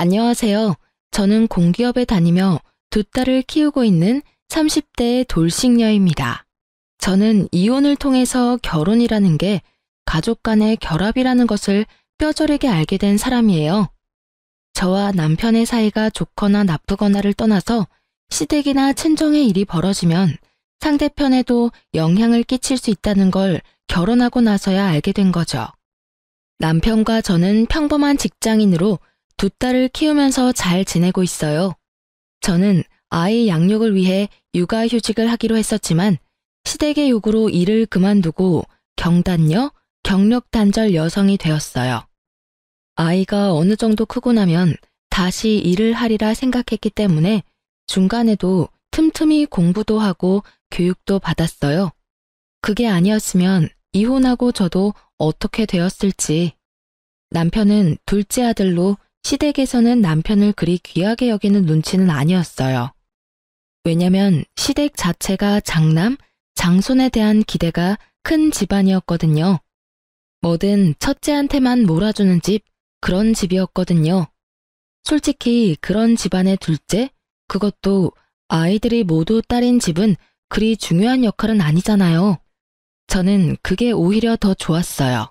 안녕하세요. 저는 공기업에 다니며 두 딸을 키우고 있는 30대의 돌싱녀입니다. 저는 이혼을 통해서 결혼이라는 게 가족 간의 결합이라는 것을 뼈저리게 알게 된 사람이에요. 저와 남편의 사이가 좋거나 나쁘거나를 떠나서 시댁이나 친정의 일이 벌어지면 상대편에도 영향을 끼칠 수 있다는 걸 결혼하고 나서야 알게 된 거죠. 남편과 저는 평범한 직장인으로 두 딸을 키우면서 잘 지내고 있어요. 저는 아이 양육을 위해 육아휴직을 하기로 했었지만 시댁의 요구로 일을 그만두고 경단녀, 경력단절 여성이 되었어요. 아이가 어느 정도 크고 나면 다시 일을 하리라 생각했기 때문에 중간에도 틈틈이 공부도 하고 교육도 받았어요. 그게 아니었으면 이혼하고 저도 어떻게 되었을지. 남편은 둘째 아들로 시댁에서는 남편을 그리 귀하게 여기는 눈치는 아니었어요. 왜냐면 시댁 자체가 장남, 장손에 대한 기대가 큰 집안이었거든요. 뭐든 첫째한테만 몰아주는 집, 그런 집이었거든요. 솔직히 그런 집안의 둘째, 그것도 아이들이 모두 딸인 집은 그리 중요한 역할은 아니잖아요. 저는 그게 오히려 더 좋았어요.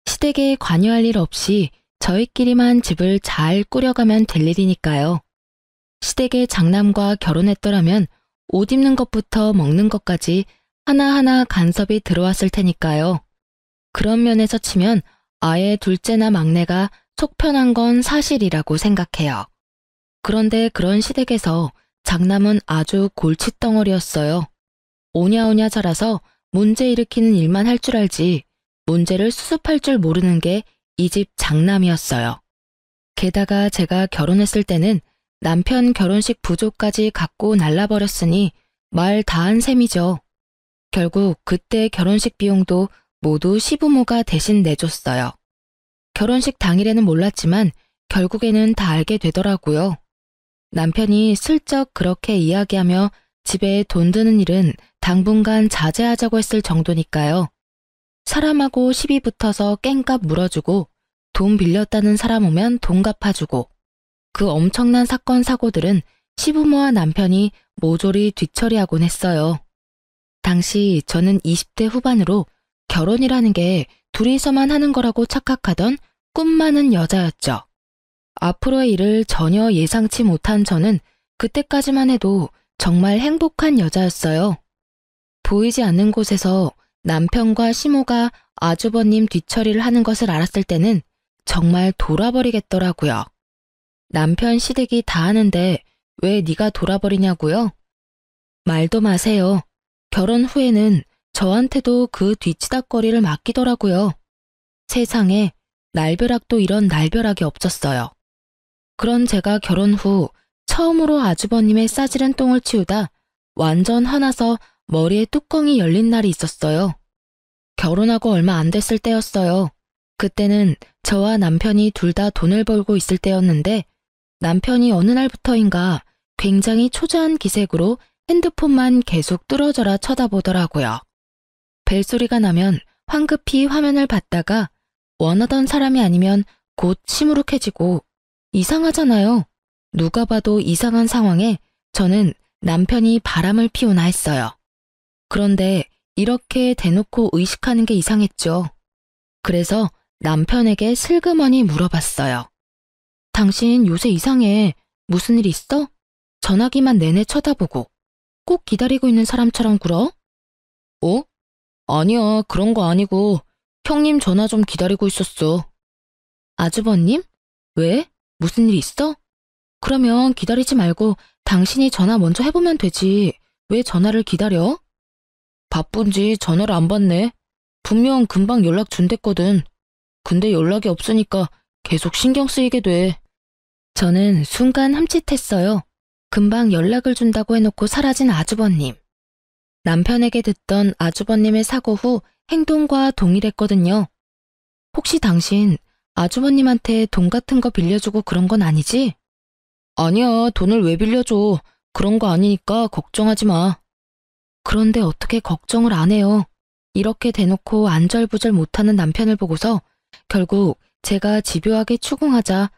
시댁에 관여할 일 없이 저희끼리만 집을 잘 꾸려가면 될 일이니까요. 시댁의 장남과 결혼했더라면 옷 입는 것부터 먹는 것까지 하나하나 간섭이 들어왔을 테니까요. 그런 면에서 치면 아예 둘째나 막내가 속 편한 건 사실이라고 생각해요. 그런데 그런 시댁에서 장남은 아주 골칫덩어리였어요. 오냐오냐 자라서 문제 일으키는 일만 할 줄 알지 문제를 수습할 줄 모르는 게 이 집 장남이었어요. 게다가 제가 결혼했을 때는 남편 결혼식 부조까지 갖고 날라버렸으니 말 다한 셈이죠. 결국 그때 결혼식 비용도 모두 시부모가 대신 내줬어요. 결혼식 당일에는 몰랐지만 결국에는 다 알게 되더라고요. 남편이 슬쩍 그렇게 이야기하며 집에 돈 드는 일은 당분간 자제하자고 했을 정도니까요. 사람하고 시비 붙어서 깽값 물어주고 돈 빌렸다는 사람 오면 돈 갚아주고 그 엄청난 사건 사고들은 시부모와 남편이 모조리 뒤처리하곤 했어요. 당시 저는 20대 후반으로 결혼이라는 게 둘이서만 하는 거라고 착각하던 꿈 많은 여자였죠. 앞으로의 일을 전혀 예상치 못한 저는 그때까지만 해도 정말 행복한 여자였어요. 보이지 않는 곳에서 남편과 시모가 아주버님 뒤처리를 하는 것을 알았을 때는 정말 돌아버리겠더라고요. 남편 시댁이 다 하는데 왜 네가 돌아버리냐고요? 말도 마세요. 결혼 후에는 저한테도 그 뒤치다꺼리를 맡기더라고요. 세상에 날벼락도 이런 날벼락이 없었어요. 그런 제가 결혼 후 처음으로 아주버님의 싸지른 똥을 치우다 완전 화나서 머리에 뚜껑이 열린 날이 있었어요. 결혼하고 얼마 안 됐을 때였어요. 그때는 저와 남편이 둘 다 돈을 벌고 있을 때였는데 남편이 어느 날부터인가 굉장히 초조한 기색으로 핸드폰만 계속 뚫어져라 쳐다보더라고요. 벨소리가 나면 황급히 화면을 봤다가 원하던 사람이 아니면 곧 시무룩해지고 이상하잖아요. 누가 봐도 이상한 상황에 저는 남편이 바람을 피우나 했어요. 그런데 이렇게 대놓고 의식하는 게 이상했죠. 그래서 남편에게 슬그머니 물어봤어요. 당신 요새 이상해. 무슨 일 있어? 전화기만 내내 쳐다보고 꼭 기다리고 있는 사람처럼 굴어? 어? 아니야, 그런 거 아니고 형님 전화 좀 기다리고 있었어. 아주버님? 왜? 무슨 일 있어? 그러면 기다리지 말고 당신이 전화 먼저 해보면 되지. 왜 전화를 기다려? 바쁜지 전화를 안 받네. 분명 금방 연락 준댔거든. 근데 연락이 없으니까 계속 신경 쓰이게 돼. 저는 순간 흠칫했어요. 금방 연락을 준다고 해놓고 사라진 아주버님. 남편에게 듣던 아주버님의 사고 후 행동과 동일했거든요. 혹시 당신 아주버님한테 돈 같은 거 빌려주고 그런 건 아니지? 아니야, 돈을 왜 빌려줘. 그런 거 아니니까 걱정하지 마. 그런데 어떻게 걱정을 안 해요. 이렇게 대놓고 안절부절 못하는 남편을 보고서 결국 제가 집요하게 추궁하자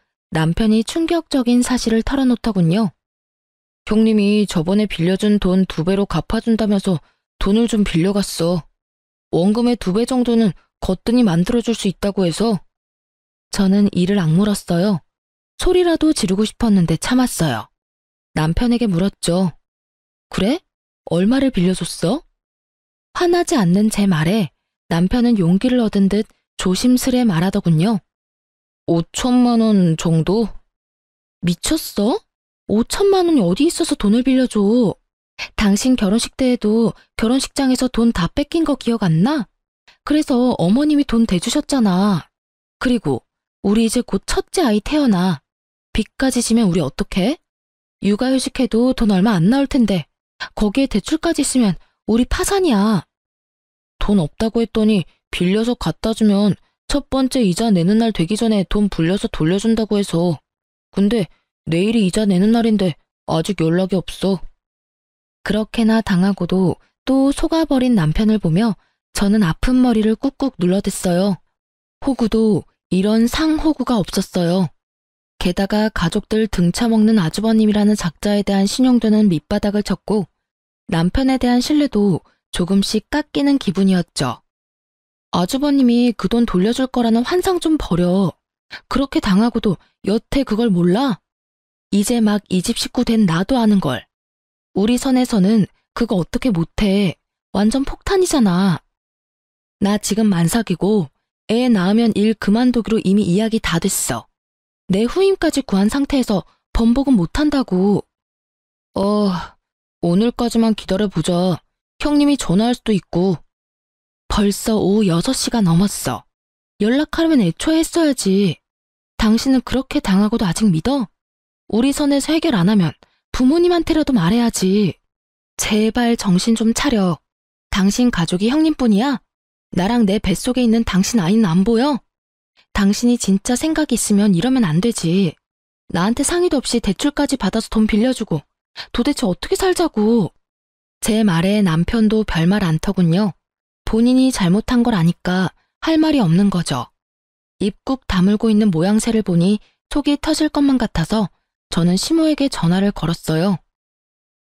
남편이 충격적인 사실을 털어놓더군요. 형님이 저번에 빌려준 돈 2배로 갚아준다면서 돈을 좀 빌려갔어. 원금의 2배 정도는 거뜬히 만들어줄 수 있다고 해서. 저는 이를 악물었어요. 소리라도 지르고 싶었는데 참았어요. 남편에게 물었죠. 그래? 얼마를 빌려줬어? 화나지 않는 제 말에 남편은 용기를 얻은 듯 조심스레 말하더군요. 5천만 원 정도? 미쳤어? 5천만 원이 어디 있어서 돈을 빌려줘? 당신 결혼식 때에도 결혼식장에서 돈 다 뺏긴 거 기억 안 나? 그래서 어머님이 돈 대주셨잖아. 그리고 우리 이제 곧 첫째 아이 태어나. 빚까지 지면 우리 어떡해? 육아휴직해도 돈 얼마 안 나올 텐데 거기에 대출까지 있으면 우리 파산이야. 돈 없다고 했더니 빌려서 갖다 주면 첫 번째 이자 내는 날 되기 전에 돈 불려서 돌려준다고 해서. 근데 내일이 이자 내는 날인데 아직 연락이 없어. 그렇게나 당하고도 또 속아버린 남편을 보며 저는 아픈 머리를 꾹꾹 눌러댔어요. 호구도 이런 상호구가 없었어요. 게다가 가족들 등쳐먹는 아주버님이라는 작자에 대한 신용도는 밑바닥을 쳤고 남편에 대한 신뢰도 조금씩 깎이는 기분이었죠. 아주버님이 그 돈 돌려줄 거라는 환상 좀 버려. 그렇게 당하고도 여태 그걸 몰라? 이제 막 이 집 식구 된 나도 아는걸. 우리 선에서는 그거 어떻게 못해. 완전 폭탄이잖아. 나 지금 만삭이고 애 낳으면 일 그만두기로 이미 이야기 다 됐어. 내 후임까지 구한 상태에서 번복은 못한다고. 오늘까지만 기다려보자. 형님이 전화할 수도 있고. 벌써 오후 6시가 넘었어. 연락하려면 애초에 했어야지. 당신은 그렇게 당하고도 아직 믿어? 우리 선에서 해결 안 하면 부모님한테라도 말해야지. 제발 정신 좀 차려. 당신 가족이 형님뿐이야? 나랑 내 뱃속에 있는 당신 아이는 안 보여? 당신이 진짜 생각이 있으면 이러면 안 되지. 나한테 상의도 없이 대출까지 받아서 돈 빌려주고 도대체 어떻게 살자고. 제 말에 남편도 별말 안 터군요. 본인이 잘못한 걸 아니까 할 말이 없는 거죠. 입국 다물고 있는 모양새를 보니 속이 터질 것만 같아서 저는 시모에게 전화를 걸었어요.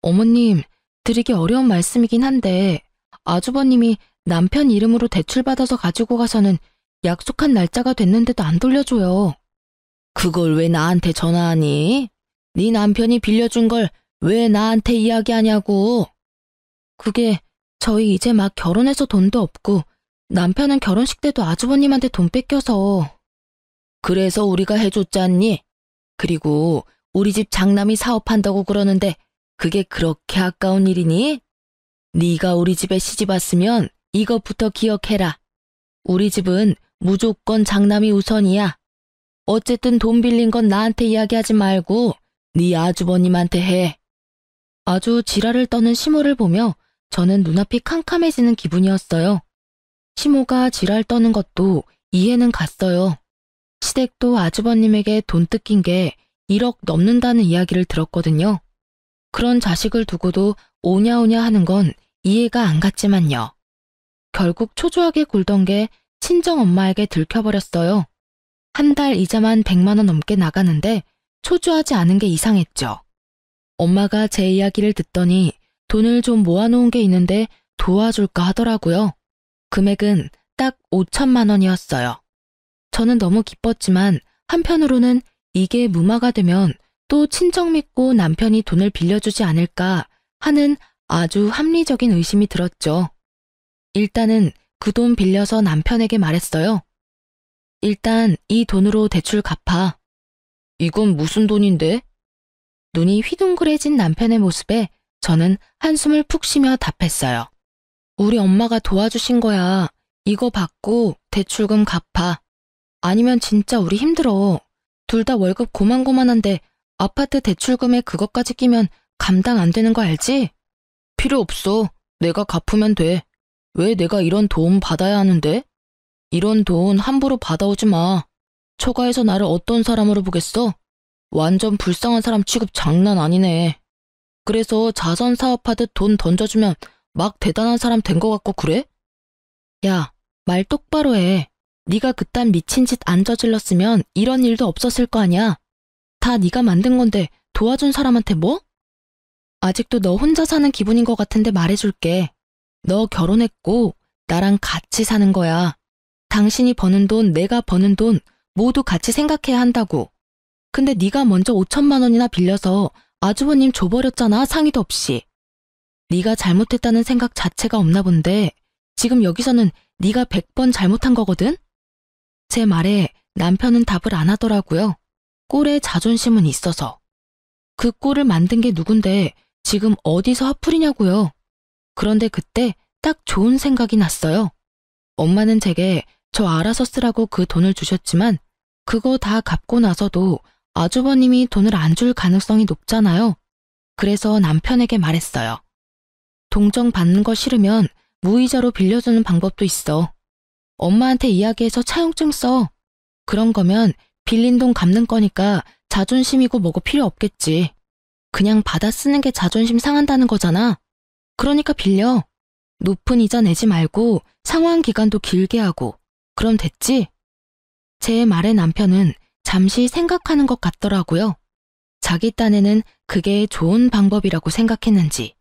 어머님, 드리기 어려운 말씀이긴 한데 아주버님이 남편 이름으로 대출받아서 가지고 가서는 약속한 날짜가 됐는데도 안 돌려줘요. 그걸 왜 나한테 전화하니? 네 남편이 빌려준 걸 왜 나한테 이야기하냐고. 그게 저희 이제 막 결혼해서 돈도 없고 남편은 결혼식 때도 아주버님한테 돈 뺏겨서. 그래서 우리가 해줬잖니? 그리고 우리 집 장남이 사업한다고 그러는데 그게 그렇게 아까운 일이니? 네가 우리 집에 시집 왔으면 이것부터 기억해라. 우리 집은 무조건 장남이 우선이야. 어쨌든 돈 빌린 건 나한테 이야기하지 말고 네 아주버님한테 해. 아주 지랄을 떠는 시모를 보며 저는 눈앞이 캄캄해지는 기분이었어요. 시모가 지랄 떠는 것도 이해는 갔어요. 시댁도 아주버님에게 돈 뜯긴 게 1억 넘는다는 이야기를 들었거든요. 그런 자식을 두고도 오냐오냐 하는 건 이해가 안 갔지만요. 결국 초조하게 굴던 게 친정엄마에게 들켜버렸어요. 한 달 이자만 100만 원 넘게 나가는데 초조하지 않은 게 이상했죠. 엄마가 제 이야기를 듣더니 돈을 좀 모아놓은 게 있는데 도와줄까 하더라고요. 금액은 딱 5천만 원이었어요. 저는 너무 기뻤지만 한편으로는 이게 무마가 되면 또 친정 믿고 남편이 돈을 빌려주지 않을까 하는 아주 합리적인 의심이 들었죠. 일단은 그 돈 빌려서 남편에게 말했어요. 일단 이 돈으로 대출 갚아. 이건 무슨 돈인데? 눈이 휘둥그레진 남편의 모습에 저는 한숨을 푹 쉬며 답했어요. 우리 엄마가 도와주신 거야. 이거 받고 대출금 갚아. 아니면 진짜 우리 힘들어. 둘 다 월급 고만고만한데 아파트 대출금에 그것까지 끼면 감당 안 되는 거 알지? 필요 없어. 내가 갚으면 돼. 왜 내가 이런 도움 받아야 하는데? 이런 돈 함부로 받아오지 마. 처가에서 나를 어떤 사람으로 보겠어? 완전 불쌍한 사람 취급 장난 아니네. 그래서 자선 사업하듯 돈 던져주면 막 대단한 사람 된 것 같고 그래? 야, 말 똑바로 해. 네가 그딴 미친 짓 안 저질렀으면 이런 일도 없었을 거 아니야. 다 네가 만든 건데 도와준 사람한테 뭐? 아직도 너 혼자 사는 기분인 것 같은데 말해줄게. 너 결혼했고 나랑 같이 사는 거야. 당신이 버는 돈, 내가 버는 돈 모두 같이 생각해야 한다고. 근데 네가 먼저 5천만 원이나 빌려서 아주버님 줘버렸잖아, 상의도 없이. 네가 잘못했다는 생각 자체가 없나 본데 지금 여기서는 네가 100번 잘못한 거거든? 제 말에 남편은 답을 안 하더라고요. 꼴에 자존심은 있어서. 그 꼴을 만든 게 누군데 지금 어디서 화풀이냐고요. 그런데 그때 딱 좋은 생각이 났어요. 엄마는 제게 저 알아서 쓰라고 그 돈을 주셨지만 그거 다 갚고 나서도 아주버님이 돈을 안 줄 가능성이 높잖아요. 그래서 남편에게 말했어요. 동정 받는 거 싫으면 무이자로 빌려주는 방법도 있어. 엄마한테 이야기해서 차용증 써. 그런 거면 빌린 돈 갚는 거니까 자존심이고 뭐고 필요 없겠지. 그냥 받아 쓰는 게 자존심 상한다는 거잖아. 그러니까 빌려. 높은 이자 내지 말고 상환 기간도 길게 하고. 그럼 됐지? 제 말에 남편은 잠시 생각하는 것 같더라고요. 자기 딴에는 그게 좋은 방법이라고 생각했는지.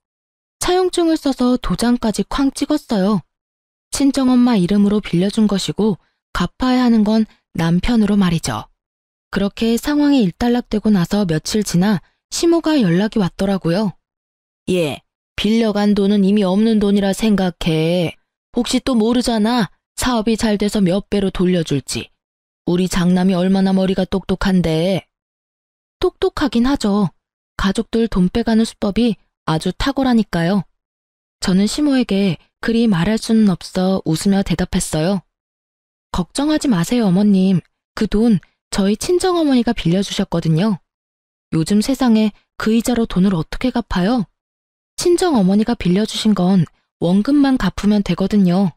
차용증을 써서 도장까지 쾅 찍었어요. 친정엄마 이름으로 빌려준 것이고 갚아야 하는 건 남편으로 말이죠. 그렇게 상황이 일단락되고 나서 며칠 지나 시모가 연락이 왔더라고요. 얘, 빌려간 돈은 이미 없는 돈이라 생각해. 혹시 또 모르잖아. 사업이 잘 돼서 몇 배로 돌려줄지. 우리 장남이 얼마나 머리가 똑똑한데. 똑똑하긴 하죠. 가족들 돈 빼가는 수법이 아주 탁월하니까요. 저는 시모에게 그리 말할 수는 없어 웃으며 대답했어요. 걱정하지 마세요, 어머님. 그 돈 저희 친정어머니가 빌려주셨거든요. 요즘 세상에 그 이자로 돈을 어떻게 갚아요? 친정어머니가 빌려주신 건 원금만 갚으면 되거든요.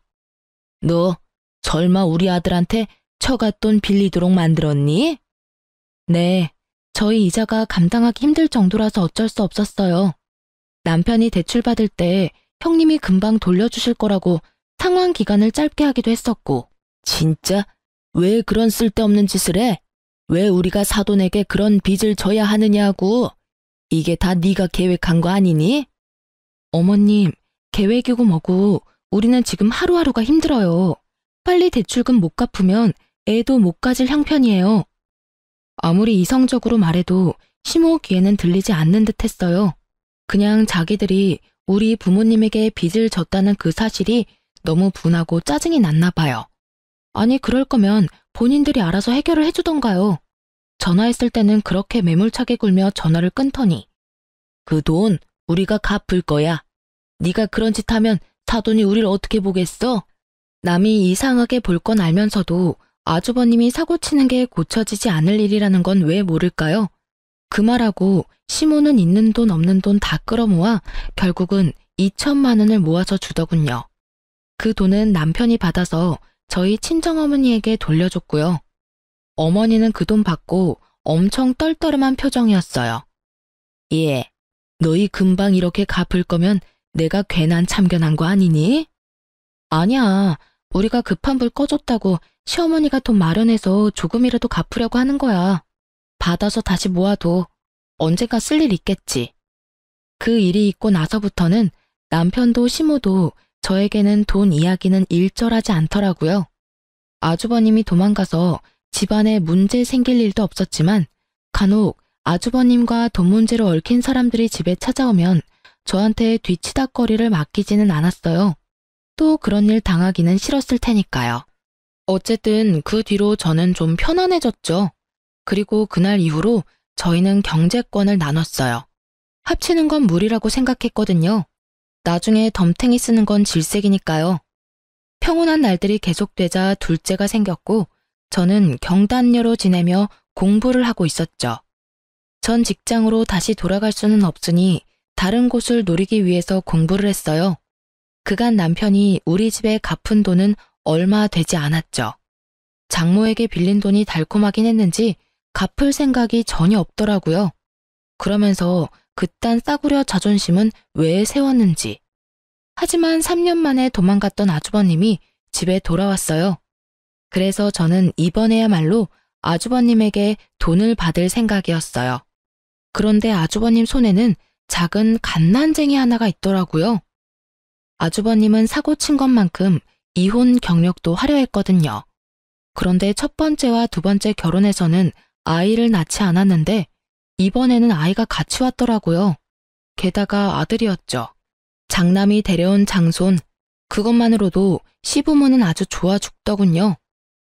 너 설마 우리 아들한테 처갓돈 빌리도록 만들었니? 네, 저희 이자가 감당하기 힘들 정도라서 어쩔 수 없었어요. 남편이 대출받을 때 형님이 금방 돌려주실 거라고 상환 기간을 짧게 하기도 했었고. 진짜? 왜 그런 쓸데없는 짓을 해? 왜 우리가 사돈에게 그런 빚을 져야 하느냐고. 이게 다 네가 계획한 거 아니니? 어머님, 계획이고 뭐고 우리는 지금 하루하루가 힘들어요. 빨리 대출금 못 갚으면 애도 못 가질 형편이에요. 아무리 이성적으로 말해도 시모 귀에는 들리지 않는 듯 했어요. 그냥 자기들이 우리 부모님에게 빚을 졌다는 그 사실이 너무 분하고 짜증이 났나 봐요. 아니, 그럴 거면 본인들이 알아서 해결을 해주던가요. 전화했을 때는 그렇게 매몰차게 굴며 전화를 끊더니 그 돈 우리가 갚을 거야. 네가 그런 짓 하면 사돈이 우리를 어떻게 보겠어? 남이 이상하게 볼 건 알면서도 아주버님이 사고치는 게 고쳐지지 않을 일이라는 건 왜 모를까요? 그 말하고 시모는 있는 돈 없는 돈 다 끌어모아 결국은 2천만 원을 모아서 주더군요. 그 돈은 남편이 받아서 저희 친정어머니에게 돌려줬고요. 어머니는 그 돈 받고 엄청 떨떠름한 표정이었어요. 예, 너희 금방 이렇게 갚을 거면 내가 괜한 참견한 거 아니니? 아니야, 우리가 급한 불 꺼줬다고 시어머니가 돈 마련해서 조금이라도 갚으려고 하는 거야. 받아서 다시 모아도 언젠가 쓸 일 있겠지. 그 일이 있고 나서부터는 남편도 시모도 저에게는 돈 이야기는 일절하지 않더라고요. 아주버님이 도망가서 집안에 문제 생길 일도 없었지만 간혹 아주버님과 돈 문제로 얽힌 사람들이 집에 찾아오면 저한테 뒤치다꺼리를 맡기지는 않았어요. 또 그런 일 당하기는 싫었을 테니까요. 어쨌든 그 뒤로 저는 좀 편안해졌죠. 그리고 그날 이후로 저희는 경제권을 나눴어요. 합치는 건 무리라고 생각했거든요. 나중에 덤탱이 쓰는 건 질색이니까요. 평온한 날들이 계속되자 둘째가 생겼고 저는 경단녀로 지내며 공부를 하고 있었죠. 전 직장으로 다시 돌아갈 수는 없으니 다른 곳을 노리기 위해서 공부를 했어요. 그간 남편이 우리 집에 갚은 돈은 얼마 되지 않았죠. 장모에게 빌린 돈이 달콤하긴 했는지 갚을 생각이 전혀 없더라고요. 그러면서 그딴 싸구려 자존심은 왜 세웠는지. 하지만 3년 만에 도망갔던 아주버님이 집에 돌아왔어요. 그래서 저는 이번에야말로 아주버님에게 돈을 받을 생각이었어요. 그런데 아주버님 손에는 작은 갓난쟁이 하나가 있더라고요. 아주버님은 사고 친 것만큼 이혼 경력도 화려했거든요. 그런데 첫 번째와 두 번째 결혼에서는 아이를 낳지 않았는데 이번에는 아이가 같이 왔더라고요. 게다가 아들이었죠. 장남이 데려온 장손, 그것만으로도 시부모는 아주 좋아 죽더군요.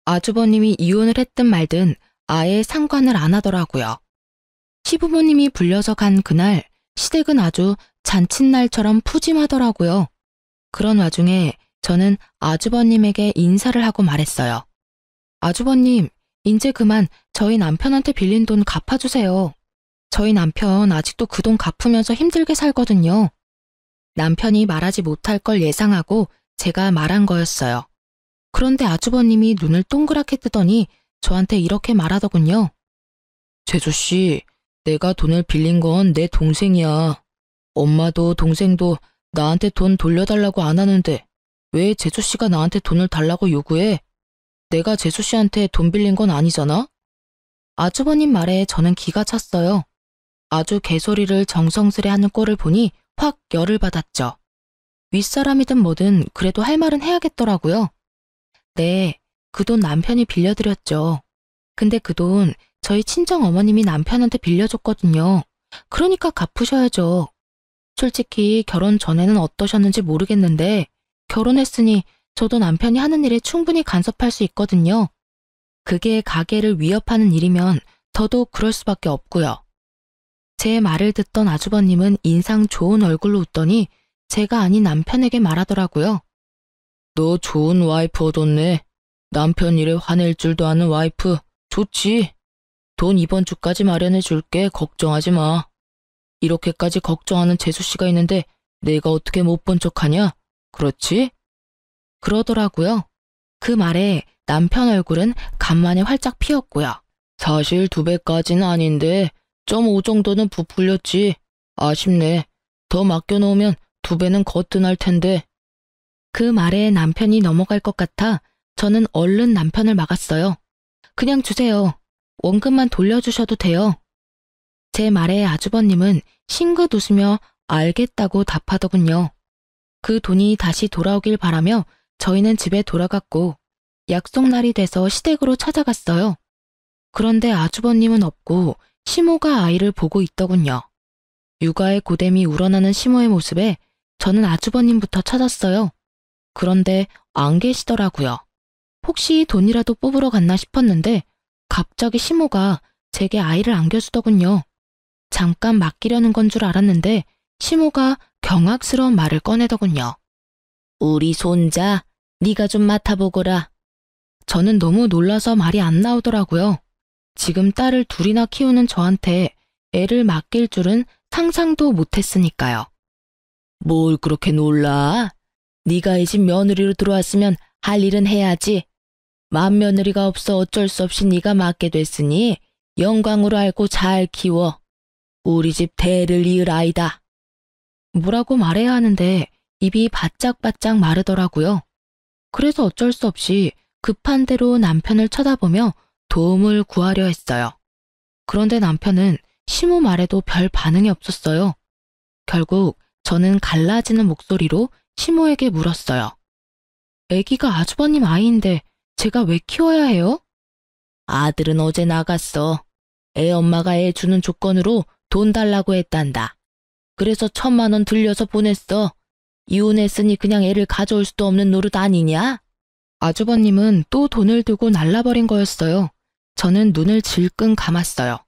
아주버님이 이혼을 했든 말든 아예 상관을 안 하더라고요. 시부모님이 불려서 간 그날 시댁은 아주 잔칫날처럼 푸짐하더라고요. 그런 와중에 저는 아주버님에게 인사를 하고 말했어요. 아주버님, 이제 그만 저희 남편한테 빌린 돈 갚아주세요. 저희 남편 아직도 그 돈 갚으면서 힘들게 살거든요. 남편이 말하지 못할 걸 예상하고 제가 말한 거였어요. 그런데 아주버님이 눈을 동그랗게 뜨더니 저한테 이렇게 말하더군요. 재수씨, 내가 돈을 빌린 건 내 동생이야. 엄마도 동생도 나한테 돈 돌려달라고 안 하는데 왜 재수씨가 나한테 돈을 달라고 요구해? 내가 재수씨한테 돈 빌린 건 아니잖아? 아주버님 말에 저는 기가 찼어요. 아주 개소리를 정성스레 하는 꼴을 보니 확 열을 받았죠. 윗사람이든 뭐든 그래도 할 말은 해야겠더라고요. 네, 그 돈 남편이 빌려드렸죠. 근데 그 돈 저희 친정 어머님이 남편한테 빌려줬거든요. 그러니까 갚으셔야죠. 솔직히 결혼 전에는 어떠셨는지 모르겠는데 결혼했으니 저도 남편이 하는 일에 충분히 간섭할 수 있거든요. 그게 가게를 위협하는 일이면 더더욱 그럴 수밖에 없고요. 제 말을 듣던 아주버님은 인상 좋은 얼굴로 웃더니 제가 아닌 남편에게 말하더라고요. 너 좋은 와이프 얻었네. 남편 일에 화낼 줄도 아는 와이프. 좋지. 돈 이번 주까지 마련해 줄게. 걱정하지 마. 이렇게까지 걱정하는 재수씨가 있는데 내가 어떻게 못 본 척하냐? 그렇지? 그러더라고요. 그 말에 남편 얼굴은 간만에 활짝 피었고요. 사실 2배까지는 아닌데 0.5 정도는 부풀렸지. 아쉽네. 더 맡겨놓으면 2배는 거뜬할 텐데. 그 말에 남편이 넘어갈 것 같아 저는 얼른 남편을 막았어요. 그냥 주세요. 원금만 돌려주셔도 돼요. 제 말에 아주버님은 싱긋 웃으며 알겠다고 답하더군요. 그 돈이 다시 돌아오길 바라며 저희는 집에 돌아갔고 약속날이 돼서 시댁으로 찾아갔어요. 그런데 아주버님은 없고 시모가 아이를 보고 있더군요. 육아의 고됨이 우러나는 시모의 모습에 저는 아주버님부터 찾았어요. 그런데 안 계시더라고요. 혹시 돈이라도 뽑으러 갔나 싶었는데 갑자기 시모가 제게 아이를 안겨주더군요. 잠깐 맡기려는 건 줄 알았는데 시모가 경악스러운 말을 꺼내더군요. 우리 손자, 네가 좀 맡아보거라. 저는 너무 놀라서 말이 안 나오더라고요. 지금 딸을 둘이나 키우는 저한테 애를 맡길 줄은 상상도 못했으니까요. 뭘 그렇게 놀라? 네가 이 집 며느리로 들어왔으면 할 일은 해야지. 맏며느리가 없어 어쩔 수 없이 네가 맡게 됐으니 영광으로 알고 잘 키워. 우리 집 대를 이을 아이다. 뭐라고 말해야 하는데 입이 바짝바짝 마르더라고요. 그래서 어쩔 수 없이 급한 대로 남편을 쳐다보며 도움을 구하려 했어요. 그런데 남편은 시모 말에도 별 반응이 없었어요. 결국 저는 갈라지는 목소리로 시모에게 물었어요. 애기가 아주버님 아이인데 제가 왜 키워야 해요? 아들은 어제 나갔어. 애 엄마가 애 주는 조건으로 돈 달라고 했단다. 그래서 1,000만 원 들려서 보냈어. 이혼했으니 그냥 애를 가져올 수도 없는 노릇 아니냐? 아주버님은 또 돈을 들고 날라버린 거였어요. 저는 눈을 질끈 감았어요.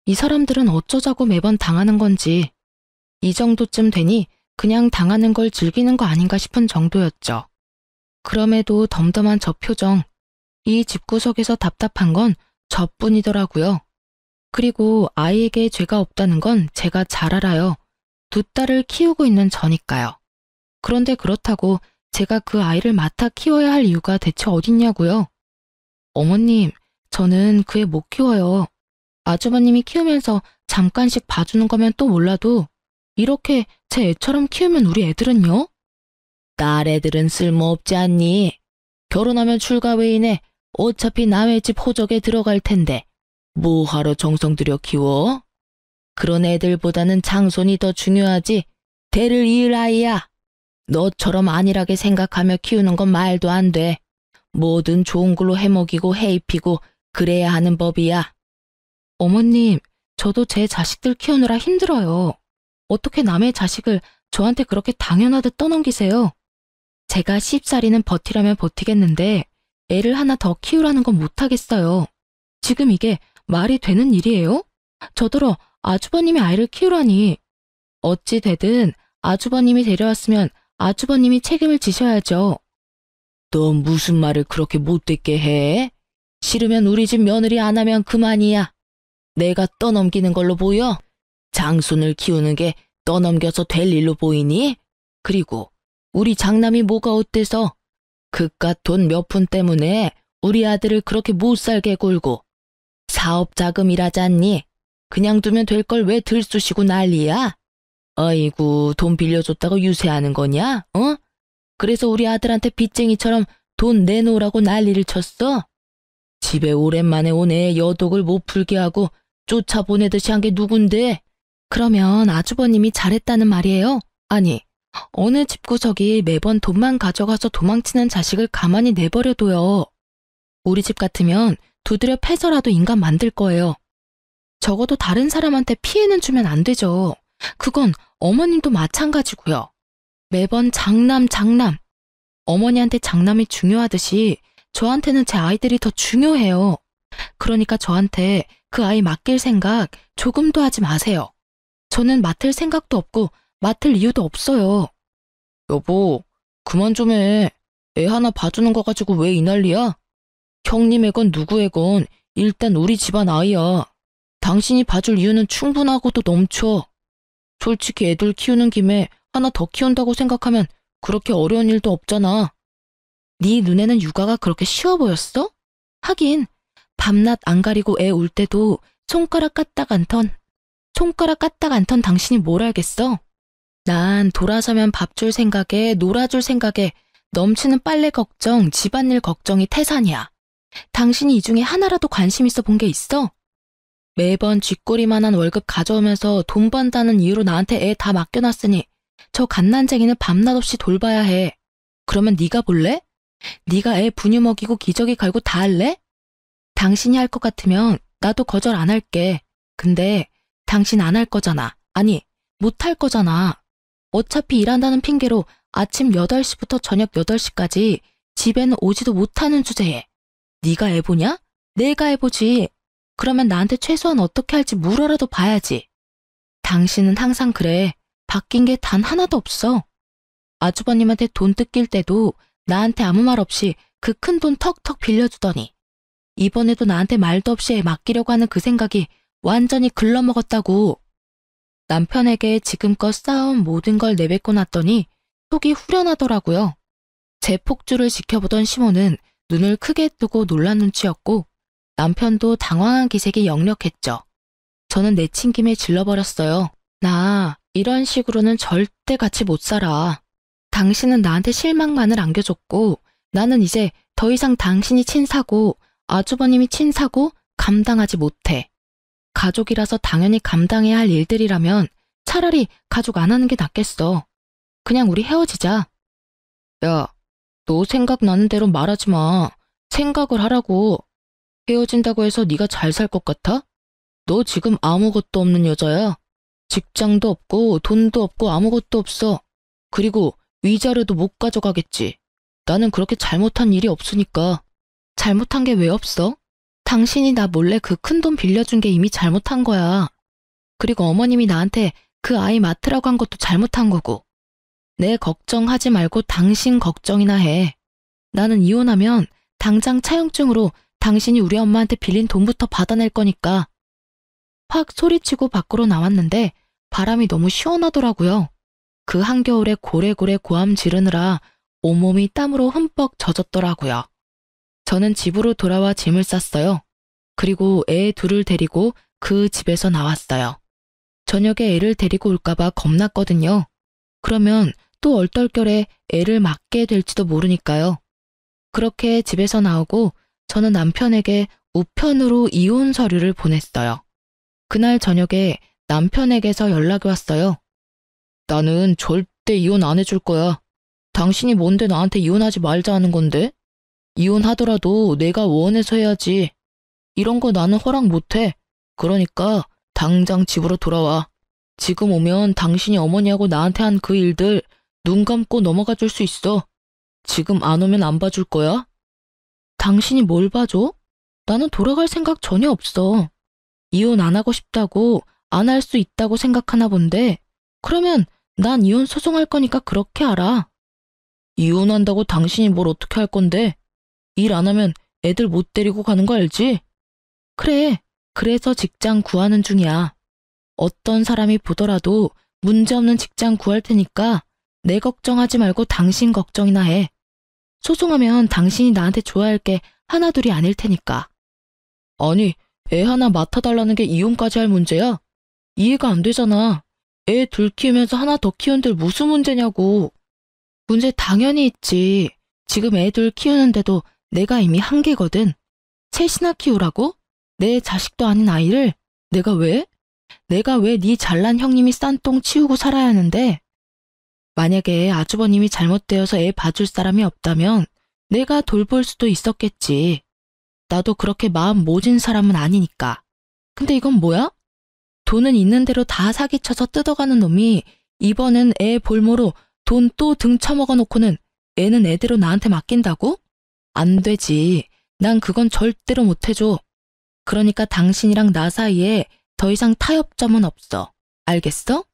이 사람들은 어쩌자고 매번 당하는 건지. 이 정도쯤 되니 그냥 당하는 걸 즐기는 거 아닌가 싶은 정도였죠. 그럼에도 덤덤한 저 표정, 이 집구석에서 답답한 건 저뿐이더라고요. 그리고 아이에게 죄가 없다는 건 제가 잘 알아요. 2딸을 키우고 있는 저니까요. 그런데 그렇다고 제가 그 아이를 맡아 키워야 할 이유가 대체 어딨냐고요? 어머님, 저는 그 애 못 키워요. 아주버님이 키우면서 잠깐씩 봐주는 거면 또 몰라도 이렇게 제 애처럼 키우면 우리 애들은요? 딸 애들은 쓸모없지 않니? 결혼하면 출가 외인에 어차피 남의 집 호적에 들어갈 텐데 뭐하러 정성 들여 키워? 그런 애들보다는 장손이 더 중요하지. 대를 이을 아이야. 너처럼 안일하게 생각하며 키우는 건 말도 안 돼. 뭐든 좋은 걸로 해먹이고 해입히고 그래야 하는 법이야. 어머님, 저도 제 자식들 키우느라 힘들어요. 어떻게 남의 자식을 저한테 그렇게 당연하듯 떠넘기세요? 제가 쉽사리는 버티라면 버티겠는데 애를 하나 더 키우라는 건 못하겠어요. 지금 이게 말이 되는 일이에요? 저더러 아주버님이 아이를 키우라니. 어찌 되든 아주버님이 데려왔으면 아주버님이 책임을 지셔야죠. 너 무슨 말을 그렇게 못됐게 해? 싫으면 우리 집 며느리 안 하면 그만이야. 내가 떠넘기는 걸로 보여? 장손을 키우는 게 떠넘겨서 될 일로 보이니? 그리고 우리 장남이 뭐가 어때서? 그깟 돈 몇 푼 때문에 우리 아들을 그렇게 못살게 굴고 사업 자금이라잖니? 그냥 두면 될 걸 왜 들쑤시고 난리야? 아이고, 돈 빌려줬다고 유세하는 거냐? 어? 그래서 우리 아들한테 빚쟁이처럼 돈 내놓으라고 난리를 쳤어? 집에 오랜만에 온 애 여독을 못 풀게 하고 쫓아보내듯이 한 게 누군데? 그러면 아주버님이 잘했다는 말이에요? 아니, 어느 집구석이 매번 돈만 가져가서 도망치는 자식을 가만히 내버려둬요. 우리 집 같으면 두드려 패서라도 인간 만들 거예요. 적어도 다른 사람한테 피해는 주면 안 되죠. 그건 어머님도 마찬가지고요. 매번 장남. 어머니한테 장남이 중요하듯이 저한테는 제 아이들이 더 중요해요. 그러니까 저한테 그 아이 맡길 생각 조금도 하지 마세요. 저는 맡을 생각도 없고 맡을 이유도 없어요. 여보, 그만 좀 해. 애 하나 봐주는 거 가지고 왜 이 난리야? 형님애건 누구애건 일단 우리 집안 아이야. 당신이 봐줄 이유는 충분하고도 넘쳐. 솔직히 애들 키우는 김에 하나 더 키운다고 생각하면 그렇게 어려운 일도 없잖아. 네 눈에는 육아가 그렇게 쉬워 보였어? 하긴 밤낮 안 가리고 애 울 때도 손가락 까딱 안 턴 당신이 뭘 알겠어? 난 돌아서면 밥 줄 생각에 놀아줄 생각에 넘치는 빨래 걱정, 집안일 걱정이 태산이야. 당신이 이 중에 하나라도 관심 있어 본 게 있어? 매번 쥐꼬리만한 월급 가져오면서 돈 번다는 이유로 나한테 애 다 맡겨놨으니 저 갓난쟁이는 밤낮 없이 돌봐야 해. 그러면 네가 볼래? 네가 애 분유 먹이고 기저귀 갈고 다 할래? 당신이 할 것 같으면 나도 거절 안 할게. 근데 당신 안 할 거잖아. 아니, 못 할 거잖아. 어차피 일한다는 핑계로 아침 8시부터 저녁 8시까지 집에는 오지도 못하는 주제에 네가 애 보냐? 내가 애 보지. 그러면 나한테 최소한 어떻게 할지 물어라도 봐야지. 당신은 항상 그래. 바뀐 게 단 하나도 없어. 아주버님한테 돈 뜯길 때도 나한테 아무 말 없이 그 큰 돈 턱턱 빌려주더니 이번에도 나한테 말도 없이 애 맡기려고 하는 그 생각이 완전히 글러먹었다고. 남편에게 지금껏 쌓아온 모든 걸 내뱉고 났더니 속이 후련하더라고요. 제 폭주를 지켜보던 시모는 눈을 크게 뜨고 놀란 눈치였고 남편도 당황한 기색이 역력했죠. 저는 내친 김에 질러버렸어요. 나 이런 식으로는 절대 같이 못 살아. 당신은 나한테 실망만을 안겨줬고 나는 이제 더 이상 당신이 친 사고 아주버님이 친 사고 감당하지 못해. 가족이라서 당연히 감당해야 할 일들이라면 차라리 가족 안 하는 게 낫겠어. 그냥 우리 헤어지자. 야, 너 생각나는 대로 말하지 마. 생각을 하라고. 헤어진다고 해서 네가 잘 살 것 같아? 너 지금 아무것도 없는 여자야. 직장도 없고 돈도 없고 아무것도 없어. 그리고 위자료도 못 가져가겠지. 나는 그렇게 잘못한 일이 없으니까. 잘못한 게 왜 없어? 당신이 나 몰래 그 큰 돈 빌려준 게 이미 잘못한 거야. 그리고 어머님이 나한테 그 아이 맡으라고 한 것도 잘못한 거고. 내 걱정하지 말고 당신 걱정이나 해. 나는 이혼하면 당장 차용증으로 당신이 우리 엄마한테 빌린 돈부터 받아낼 거니까. 확 소리치고 밖으로 나왔는데 바람이 너무 시원하더라고요. 그 한겨울에 고래고래 고함 지르느라 온몸이 땀으로 흠뻑 젖었더라고요. 저는 집으로 돌아와 짐을 쌌어요. 그리고 애 둘을 데리고 그 집에서 나왔어요. 저녁에 애를 데리고 올까봐 겁났거든요. 그러면 또 얼떨결에 애를 맡게 될지도 모르니까요. 그렇게 집에서 나오고 저는 남편에게 우편으로 이혼 서류를 보냈어요. 그날 저녁에 남편에게서 연락이 왔어요. 나는 절대 이혼 안 해줄 거야. 당신이 뭔데 나한테 이혼하지 말자 하는 건데? 이혼하더라도 내가 원해서 해야지. 이런 거 나는 허락 못 해. 그러니까 당장 집으로 돌아와. 지금 오면 당신이 어머니하고 나한테 한 그 일들 눈 감고 넘어가 줄 수 있어. 지금 안 오면 안 봐줄 거야? 당신이 뭘 봐줘? 나는 돌아갈 생각 전혀 없어. 이혼 안 하고 싶다고, 안 할 수 있다고 생각하나 본데, 그러면 난 이혼 소송할 거니까 그렇게 알아. 이혼한다고 당신이 뭘 어떻게 할 건데? 일 안 하면 애들 못 데리고 가는 거 알지? 그래, 그래서 직장 구하는 중이야. 어떤 사람이 보더라도 문제없는 직장 구할 테니까 내 걱정하지 말고 당신 걱정이나 해. 소송하면 당신이 나한테 좋아할 게 하나둘이 아닐 테니까. 아니, 애 하나 맡아달라는 게 이혼까지 할 문제야? 이해가 안 되잖아. 애 둘 키우면서 하나 더 키운들 무슨 문제냐고. 문제 당연히 있지. 지금 애 둘 키우는데도 내가 이미 한계거든. 셋이나 키우라고? 내 자식도 아닌 아이를? 내가 왜? 내가 왜 네 잘난 형님이 싼 똥 치우고 살아야 하는데? 만약에 아주버님이 잘못되어서 애 봐줄 사람이 없다면 내가 돌볼 수도 있었겠지. 나도 그렇게 마음 모진 사람은 아니니까. 근데 이건 뭐야? 돈은 있는 대로 다 사기쳐서 뜯어가는 놈이 이번엔 애 볼모로 돈 또 등쳐먹어 놓고는 애는 애대로 나한테 맡긴다고? 안 되지. 난 그건 절대로 못 해줘. 그러니까 당신이랑 나 사이에 더 이상 타협점은 없어. 알겠어?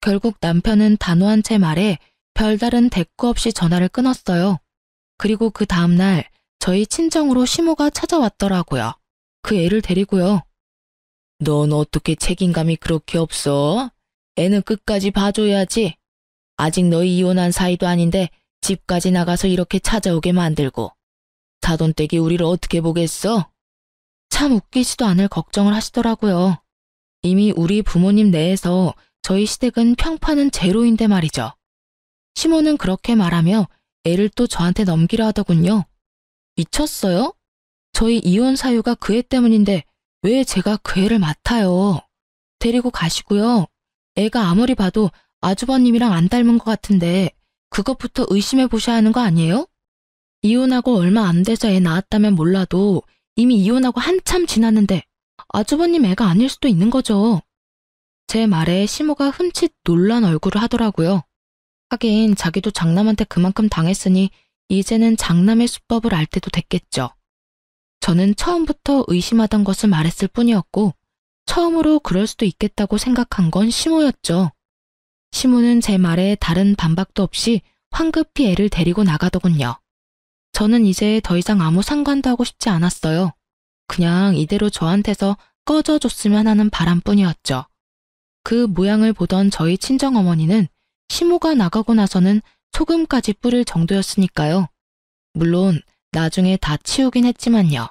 결국 남편은 단호한 채 말에 별다른 대꾸 없이 전화를 끊었어요. 그리고 그 다음날 저희 친정으로 시모가 찾아왔더라고요. 그 애를 데리고요. 넌 어떻게 책임감이 그렇게 없어? 애는 끝까지 봐줘야지. 아직 너희 이혼한 사이도 아닌데 집까지 나가서 이렇게 찾아오게 만들고. 사돈댁이 우리를 어떻게 보겠어? 참 웃기지도 않을 걱정을 하시더라고요. 이미 우리 부모님 내에서 저희 시댁은 평판은 제로인데 말이죠. 시모는 그렇게 말하며 애를 또 저한테 넘기려 하더군요. 미쳤어요? 저희 이혼 사유가 그 애 때문인데 왜 제가 그 애를 맡아요? 데리고 가시고요. 애가 아무리 봐도 아주버님이랑 안 닮은 것 같은데 그것부터 의심해 보셔야 하는 거 아니에요? 이혼하고 얼마 안 돼서 애 낳았다면 몰라도 이미 이혼하고 한참 지났는데 아주버님 애가 아닐 수도 있는 거죠. 제 말에 시모가 흠칫 놀란 얼굴을 하더라고요. 하긴 자기도 장남한테 그만큼 당했으니 이제는 장남의 수법을 알 때도 됐겠죠. 저는 처음부터 의심하던 것을 말했을 뿐이었고 처음으로 그럴 수도 있겠다고 생각한 건 시모였죠. 시모는 제 말에 다른 반박도 없이 황급히 애를 데리고 나가더군요. 저는 이제 더 이상 아무 상관도 하고 싶지 않았어요. 그냥 이대로 저한테서 꺼져줬으면 하는 바람뿐이었죠. 그 모양을 보던 저희 친정어머니는 시모가 나가고 나서는 소금까지 뿌릴 정도였으니까요. 물론 나중에 다 치우긴 했지만요.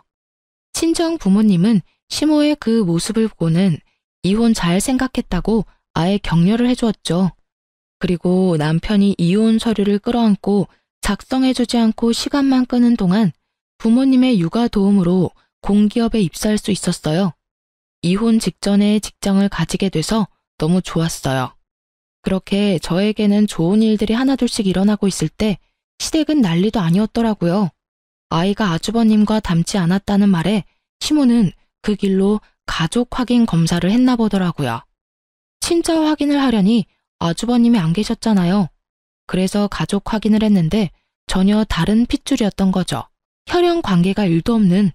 친정 부모님은 시모의 그 모습을 보고는 이혼 잘 생각했다고 아예 격려를 해주었죠. 그리고 남편이 이혼 서류를 끌어안고 작성해주지 않고 시간만 끄는 동안 부모님의 육아 도움으로 공기업에 입사할 수 있었어요. 이혼 직전에 직장을 가지게 돼서 너무 좋았어요. 그렇게 저에게는 좋은 일들이 하나둘씩 일어나고 있을 때 시댁은 난리도 아니었더라고요. 아이가 아주버님과 닮지 않았다는 말에 시모는 그 길로 가족 확인 검사를 했나 보더라고요. 친자 확인을 하려니 아주버님이 안 계셨잖아요. 그래서 가족 확인을 했는데 전혀 다른 핏줄이었던 거죠. 혈연 관계가 1도 없는.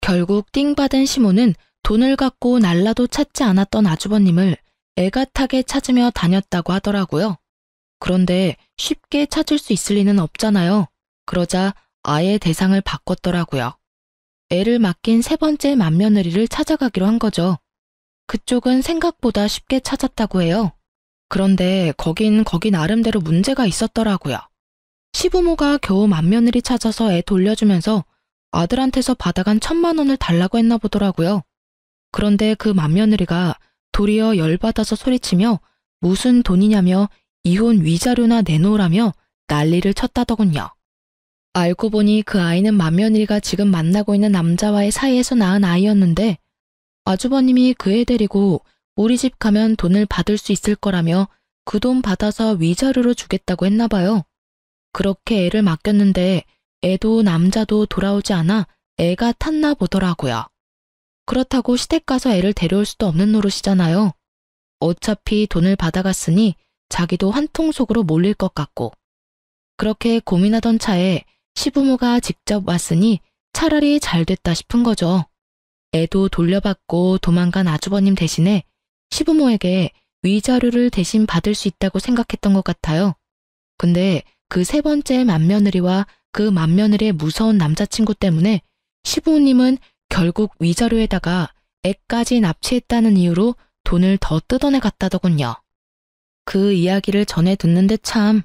결국 띵받은 시모는 돈을 갖고 날라도 찾지 않았던 아주버님을 애가타게 찾으며 다녔다고 하더라고요. 그런데 쉽게 찾을 수 있을 리는 없잖아요. 그러자 아예 대상을 바꿨더라고요. 애를 맡긴 3번째 맏며느리를 찾아가기로 한 거죠. 그쪽은 생각보다 쉽게 찾았다고 해요. 그런데 거긴 거기 나름대로 문제가 있었더라고요. 시부모가 겨우 맏며느리 찾아서 애 돌려주면서 아들한테서 받아간 1,000만 원을 달라고 했나 보더라고요. 그런데 그 맏며느리가 도리어 열받아서 소리치며 무슨 돈이냐며 이혼 위자료나 내놓으라며 난리를 쳤다더군요. 알고 보니 그 아이는 맏며느리가 지금 만나고 있는 남자와의 사이에서 낳은 아이였는데 아주버님이 그 애 데리고 우리 집 가면 돈을 받을 수 있을 거라며 그 돈 받아서 위자료로 주겠다고 했나 봐요. 그렇게 애를 맡겼는데 애도 남자도 돌아오지 않아 애가 탔나 보더라고요. 그렇다고 시댁 가서 애를 데려올 수도 없는 노릇이잖아요. 어차피 돈을 받아갔으니 자기도 한통 속으로 몰릴 것 같고. 그렇게 고민하던 차에 시부모가 직접 왔으니 차라리 잘 됐다 싶은 거죠. 애도 돌려받고 도망간 아주버님 대신에 시부모에게 위자료를 대신 받을 수 있다고 생각했던 것 같아요. 근데 그 세 번째 맏며느리와 그 맏며느리의 무서운 남자친구 때문에 시부모님은 결국 위자료에다가 애까지 납치했다는 이유로 돈을 더 뜯어내 갔다더군요. 그 이야기를 전해 듣는데 참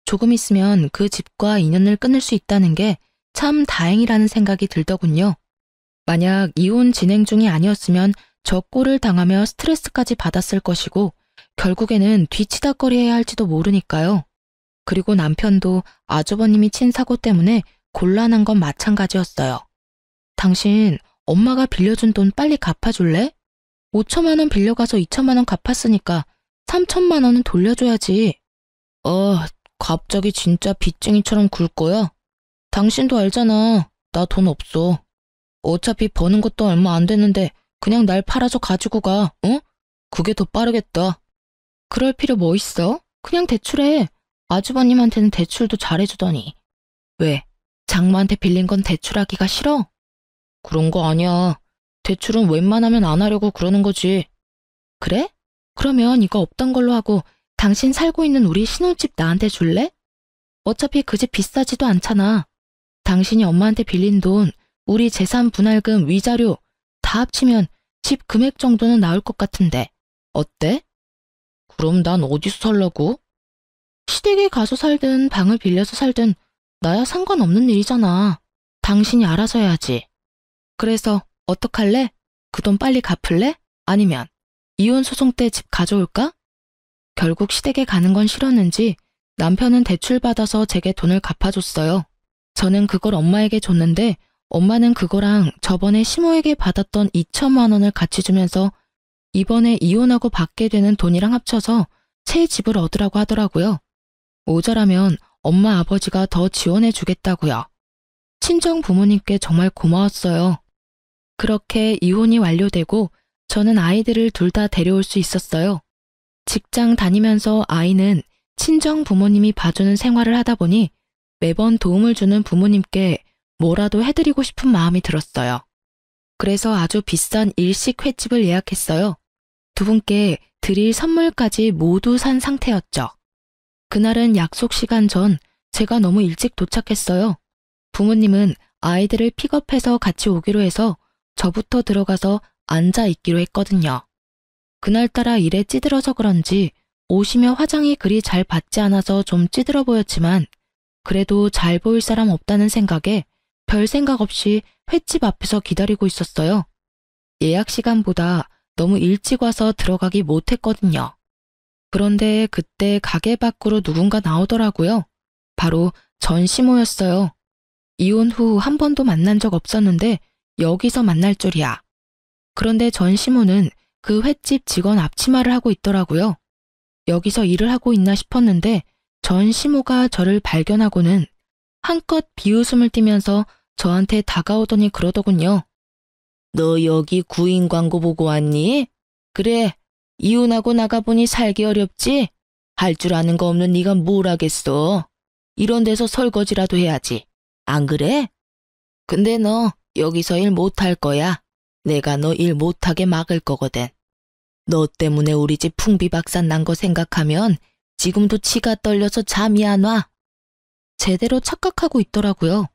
조금 있으면 그 집과 인연을 끊을 수 있다는 게 참 다행이라는 생각이 들더군요. 만약 이혼 진행 중이 아니었으면 저 꼴을 당하며 스트레스까지 받았을 것이고 결국에는 뒤치다꺼리해야 할지도 모르니까요. 그리고 남편도 아주버님이 친 사고 때문에 곤란한 건 마찬가지였어요. 당신 엄마가 빌려준 돈 빨리 갚아줄래? 5천만 원 빌려가서 2천만 원 갚았으니까 3천만 원은 돌려줘야지. 갑자기 진짜 빚쟁이처럼 굴 거야? 당신도 알잖아. 나 돈 없어. 어차피 버는 것도 얼마 안 됐는데 그냥 날 팔아서 가지고 가, 응? 그게 더 빠르겠다. 그럴 필요 뭐 있어? 그냥 대출해. 아주버님한테는 대출도 잘해주더니. 왜? 장모한테 빌린 건 대출하기가 싫어? 그런 거 아니야. 대출은 웬만하면 안 하려고 그러는 거지. 그래? 그러면 이거 없던 걸로 하고 당신 살고 있는 우리 신혼집 나한테 줄래? 어차피 그 집 비싸지도 않잖아. 당신이 엄마한테 빌린 돈, 우리 재산 분할금, 위자료 다 합치면 집 금액 정도는 나올 것 같은데 어때? 그럼 난 어디서 살라고? 시댁에 가서 살든 방을 빌려서 살든 나야 상관없는 일이잖아. 당신이 알아서 해야지. 그래서 어떡할래? 그 돈 빨리 갚을래? 아니면 이혼 소송 때 집 가져올까? 결국 시댁에 가는 건 싫었는지 남편은 대출받아서 제게 돈을 갚아줬어요. 저는 그걸 엄마에게 줬는데 엄마는 그거랑 저번에 시모에게 받았던 2천만 원을 같이 주면서 이번에 이혼하고 받게 되는 돈이랑 합쳐서 새 집을 얻으라고 하더라고요. 모자라면 엄마 아버지가 더 지원해 주겠다고요. 친정 부모님께 정말 고마웠어요. 그렇게 이혼이 완료되고 저는 아이들을 둘 다 데려올 수 있었어요. 직장 다니면서 아이는 친정 부모님이 봐주는 생활을 하다 보니 매번 도움을 주는 부모님께 뭐라도 해드리고 싶은 마음이 들었어요. 그래서 아주 비싼 일식 횟집을 예약했어요. 두 분께 드릴 선물까지 모두 산 상태였죠. 그날은 약속 시간 전 제가 너무 일찍 도착했어요. 부모님은 아이들을 픽업해서 같이 오기로 해서 저부터 들어가서 앉아 있기로 했거든요. 그날따라 일에 찌들어서 그런지 옷이며 화장이 그리 잘 받지 않아서 좀 찌들어 보였지만 그래도 잘 보일 사람 없다는 생각에 별 생각 없이 횟집 앞에서 기다리고 있었어요. 예약 시간보다 너무 일찍 와서 들어가기 못했거든요. 그런데 그때 가게 밖으로 누군가 나오더라고요. 바로 전 시모였어요. 이혼 후 한 번도 만난 적 없었는데 여기서 만날 줄이야. 그런데 전 시모는 그 횟집 직원 앞치마를 하고 있더라고요. 여기서 일을 하고 있나 싶었는데 전 시모가 저를 발견하고는 한껏 비웃음을 띠면서 저한테 다가오더니 그러더군요. 너 여기 구인 광고 보고 왔니? 그래, 이혼하고 나가보니 살기 어렵지? 할 줄 아는 거 없는 네가 뭘 하겠어. 이런 데서 설거지라도 해야지. 안 그래? 근데 너 여기서 일 못할 거야. 내가 너 일 못하게 막을 거거든. 너 때문에 우리 집 풍비박산 난 거 생각하면 지금도 치가 떨려서 잠이 안 와. 제대로 착각하고 있더라고요.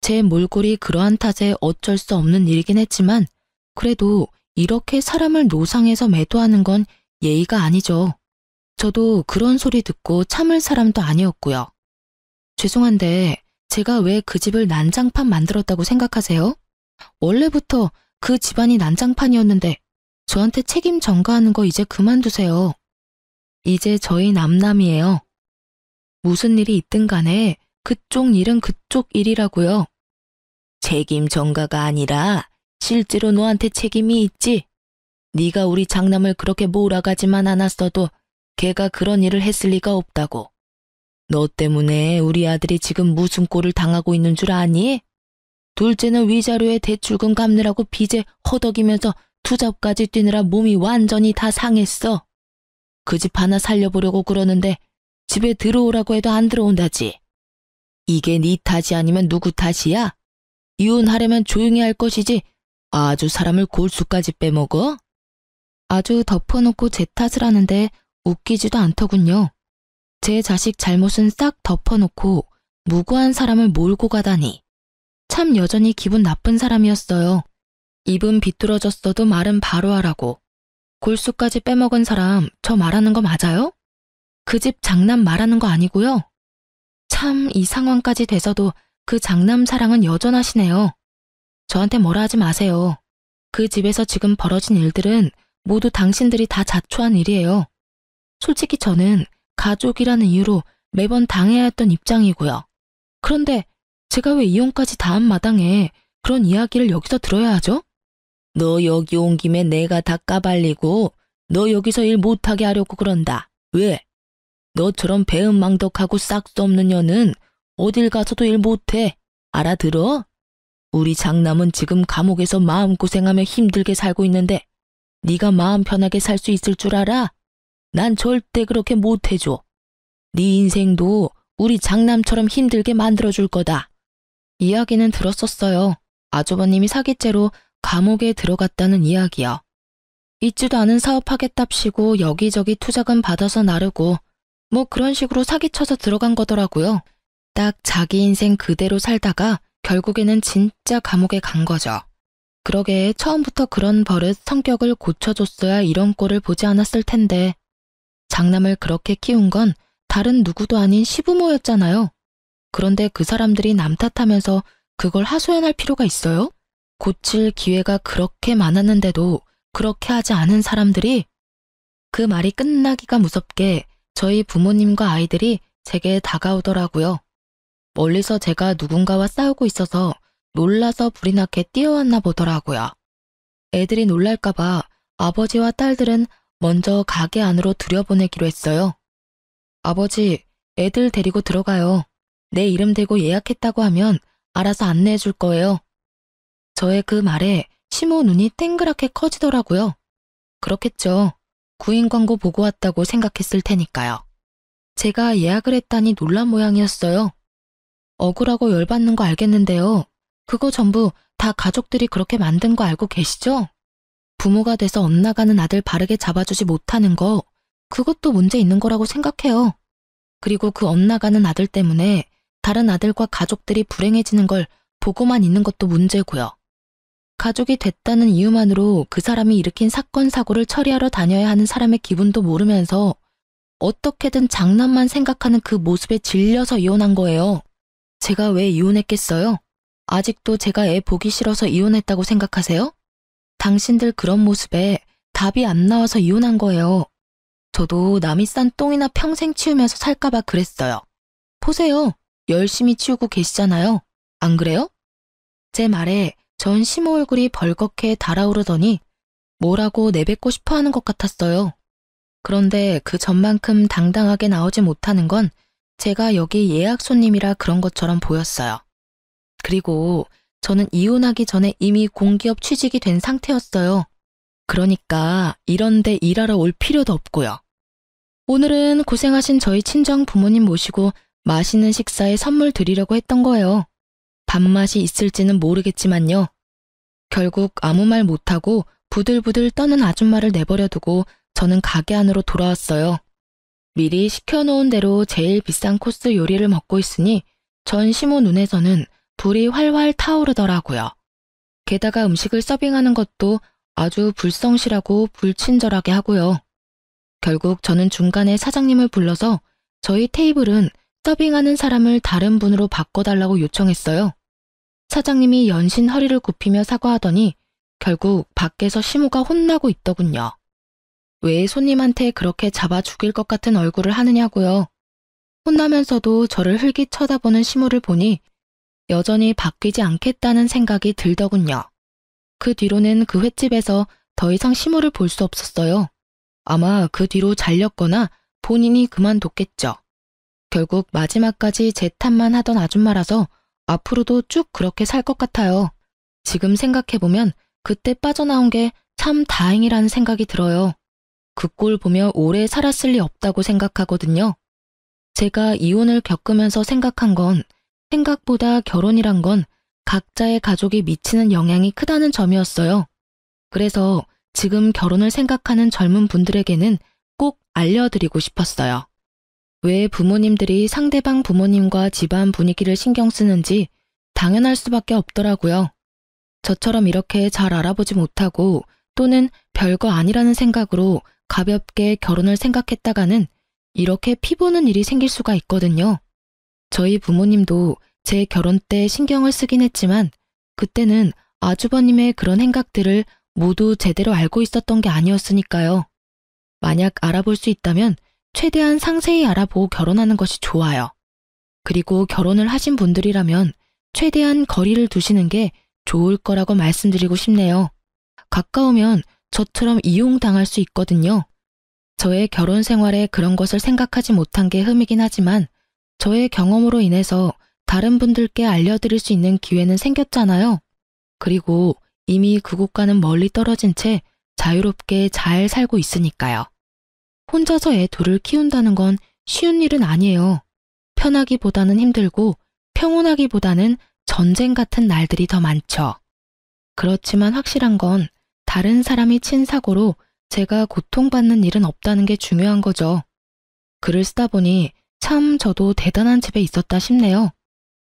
제 몰골이 그러한 탓에 어쩔 수 없는 일이긴 했지만 그래도 이렇게 사람을 노상에서 매도하는 건 예의가 아니죠. 저도 그런 소리 듣고 참을 사람도 아니었고요. 죄송한데 제가 왜 그 집을 난장판 만들었다고 생각하세요? 원래부터 그 집안이 난장판이었는데 저한테 책임 전가하는 거 이제 그만두세요. 이제 저희 남남이에요. 무슨 일이 있든 간에 그쪽 일은 그쪽 일이라고요. 책임 전가가 아니라 실제로 너한테 책임이 있지. 네가 우리 장남을 그렇게 몰아가지만 않았어도 걔가 그런 일을 했을 리가 없다고. 너 때문에 우리 아들이 지금 무슨 꼴을 당하고 있는 줄 아니? 둘째는 위자료에 대출금 갚느라고 빚에 허덕이면서 투잡까지 뛰느라 몸이 완전히 다 상했어. 그 집 하나 살려보려고 그러는데 집에 들어오라고 해도 안 들어온다지. 이게 네 탓이 아니면 누구 탓이야? 이혼하려면 조용히 할 것이지 아주 사람을 골수까지 빼먹어? 아주 덮어놓고 제 탓을 하는데 웃기지도 않더군요. 제 자식 잘못은 싹 덮어놓고 무고한 사람을 몰고 가다니. 참 여전히 기분 나쁜 사람이었어요. 입은 비뚤어졌어도 말은 바로 하라고. 골수까지 빼먹은 사람 저 말하는 거 맞아요? 그 집 장남 말하는 거 아니고요. 참 이 상황까지 돼서도 그 장남 사랑은 여전하시네요. 저한테 뭐라 하지 마세요. 그 집에서 지금 벌어진 일들은 모두 당신들이 다 자초한 일이에요. 솔직히 저는 가족이라는 이유로 매번 당해야 했던 입장이고요. 그런데 제가 왜 이혼까지 다 한 마당에 그런 이야기를 여기서 들어야 하죠? 너 여기 온 김에 내가 다 까발리고 너 여기서 일 못하게 하려고 그런다. 왜? 너처럼 배은망덕하고 싹수 없는 년은 어딜 가서도 일 못해. 알아들어? 우리 장남은 지금 감옥에서 마음고생하며 힘들게 살고 있는데 네가 마음 편하게 살 수 있을 줄 알아? 난 절대 그렇게 못해줘. 네 인생도 우리 장남처럼 힘들게 만들어줄 거다. 이야기는 들었었어요. 아주버님이 사기죄로 감옥에 들어갔다는 이야기요. 있지도 않은 사업하겠답시고 여기저기 투자금 받아서 나르고 뭐 그런 식으로 사기쳐서 들어간 거더라고요. 딱 자기 인생 그대로 살다가 결국에는 진짜 감옥에 간 거죠. 그러게 처음부터 그런 버릇 성격을 고쳐줬어야 이런 꼴을 보지 않았을 텐데 장남을 그렇게 키운 건 다른 누구도 아닌 시부모였잖아요. 그런데 그 사람들이 남 탓하면서 그걸 하소연할 필요가 있어요? 고칠 기회가 그렇게 많았는데도 그렇게 하지 않은 사람들이 그 말이 끝나기가 무섭게 저희 부모님과 아이들이 제게 다가오더라고요. 멀리서 제가 누군가와 싸우고 있어서 놀라서 불이 나게 뛰어왔나 보더라고요. 애들이 놀랄까봐 아버지와 딸들은 먼저 가게 안으로 들여보내기로 했어요. 아버지, 애들 데리고 들어가요. 내 이름 대고 예약했다고 하면 알아서 안내해 줄 거예요. 저의 그 말에 시모 눈이 땡그랗게 커지더라고요. 그렇겠죠. 구인 광고 보고 왔다고 생각했을 테니까요. 제가 예약을 했다니 놀란 모양이었어요. 억울하고 열받는 거 알겠는데요. 그거 전부 다 가족들이 그렇게 만든 거 알고 계시죠? 부모가 돼서 엇나가는 아들 바르게 잡아주지 못하는 거, 그것도 문제 있는 거라고 생각해요. 그리고 그 엇나가는 아들 때문에 다른 아들과 가족들이 불행해지는 걸 보고만 있는 것도 문제고요. 가족이 됐다는 이유만으로 그 사람이 일으킨 사건 사고를 처리하러 다녀야 하는 사람의 기분도 모르면서 어떻게든 장남만 생각하는 그 모습에 질려서 이혼한 거예요. 제가 왜 이혼했겠어요? 아직도 제가 애 보기 싫어서 이혼했다고 생각하세요? 당신들 그런 모습에 답이 안 나와서 이혼한 거예요. 저도 남이 싼 똥이나 평생 치우면서 살까봐 그랬어요. 보세요. 열심히 치우고 계시잖아요. 안 그래요? 제 말에 전 시모 얼굴이 벌겋게 달아오르더니 뭐라고 내뱉고 싶어 하는 것 같았어요. 그런데 그 전만큼 당당하게 나오지 못하는 건 제가 여기 예약 손님이라 그런 것처럼 보였어요. 그리고 저는 이혼하기 전에 이미 공기업 취직이 된 상태였어요. 그러니까 이런데 일하러 올 필요도 없고요. 오늘은 고생하신 저희 친정 부모님 모시고 맛있는 식사에 선물 드리려고 했던 거예요. 밥맛이 있을지는 모르겠지만요. 결국 아무 말 못하고 부들부들 떠는 아줌마를 내버려두고 저는 가게 안으로 돌아왔어요. 미리 시켜놓은 대로 제일 비싼 코스 요리를 먹고 있으니 전 시모 눈에서는 불이 활활 타오르더라고요. 게다가 음식을 서빙하는 것도 아주 불성실하고 불친절하게 하고요. 결국 저는 중간에 사장님을 불러서 저희 테이블은 서빙하는 사람을 다른 분으로 바꿔달라고 요청했어요. 사장님이 연신 허리를 굽히며 사과하더니 결국 밖에서 시모가 혼나고 있더군요. 왜 손님한테 그렇게 잡아 죽일 것 같은 얼굴을 하느냐고요. 혼나면서도 저를 흘깃 쳐다보는 시모를 보니 여전히 바뀌지 않겠다는 생각이 들더군요. 그 뒤로는 그 횟집에서 더 이상 시모를 볼 수 없었어요. 아마 그 뒤로 잘렸거나 본인이 그만뒀겠죠. 결국 마지막까지 제 탓만 하던 아줌마라서 앞으로도 쭉 그렇게 살 것 같아요. 지금 생각해보면 그때 빠져나온 게 참 다행이라는 생각이 들어요. 그 꼴 보며 오래 살았을 리 없다고 생각하거든요. 제가 이혼을 겪으면서 생각한 건 생각보다 결혼이란 건 각자의 가족이 미치는 영향이 크다는 점이었어요. 그래서 지금 결혼을 생각하는 젊은 분들에게는 꼭 알려드리고 싶었어요. 왜 부모님들이 상대방 부모님과 집안 분위기를 신경 쓰는지 당연할 수밖에 없더라고요. 저처럼 이렇게 잘 알아보지 못하고 또는 별거 아니라는 생각으로 가볍게 결혼을 생각했다가는 이렇게 피보는 일이 생길 수가 있거든요. 저희 부모님도 제 결혼 때 신경을 쓰긴 했지만 그때는 아주버님의 그런 행각들을 모두 제대로 알고 있었던 게 아니었으니까요. 만약 알아볼 수 있다면 최대한 상세히 알아보고 결혼하는 것이 좋아요. 그리고 결혼을 하신 분들이라면 최대한 거리를 두시는 게 좋을 거라고 말씀드리고 싶네요. 가까우면 저처럼 이용당할 수 있거든요. 저의 결혼 생활에 그런 것을 생각하지 못한 게 흠이긴 하지만 저의 경험으로 인해서 다른 분들께 알려드릴 수 있는 기회는 생겼잖아요. 그리고 이미 그곳과는 멀리 떨어진 채 자유롭게 잘 살고 있으니까요. 혼자서 애 둘을 키운다는 건 쉬운 일은 아니에요. 편하기보다는 힘들고 평온하기보다는 전쟁 같은 날들이 더 많죠. 그렇지만 확실한 건 다른 사람이 친 사고로 제가 고통받는 일은 없다는 게 중요한 거죠. 글을 쓰다 보니 참 저도 대단한 집에 있었다 싶네요.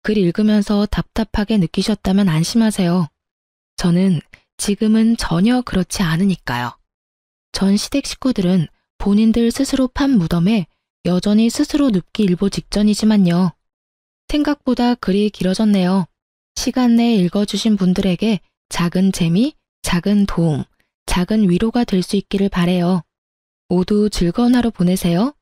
글 읽으면서 답답하게 느끼셨다면 안심하세요. 저는 지금은 전혀 그렇지 않으니까요. 전 시댁 식구들은 본인들 스스로 판 무덤에 여전히 스스로 눕기 일보 직전이지만요. 생각보다 글이 길어졌네요. 시간 내에 읽어주신 분들에게 작은 재미, 작은 도움, 작은 위로가 될 수 있기를 바래요. 모두 즐거운 하루 보내세요.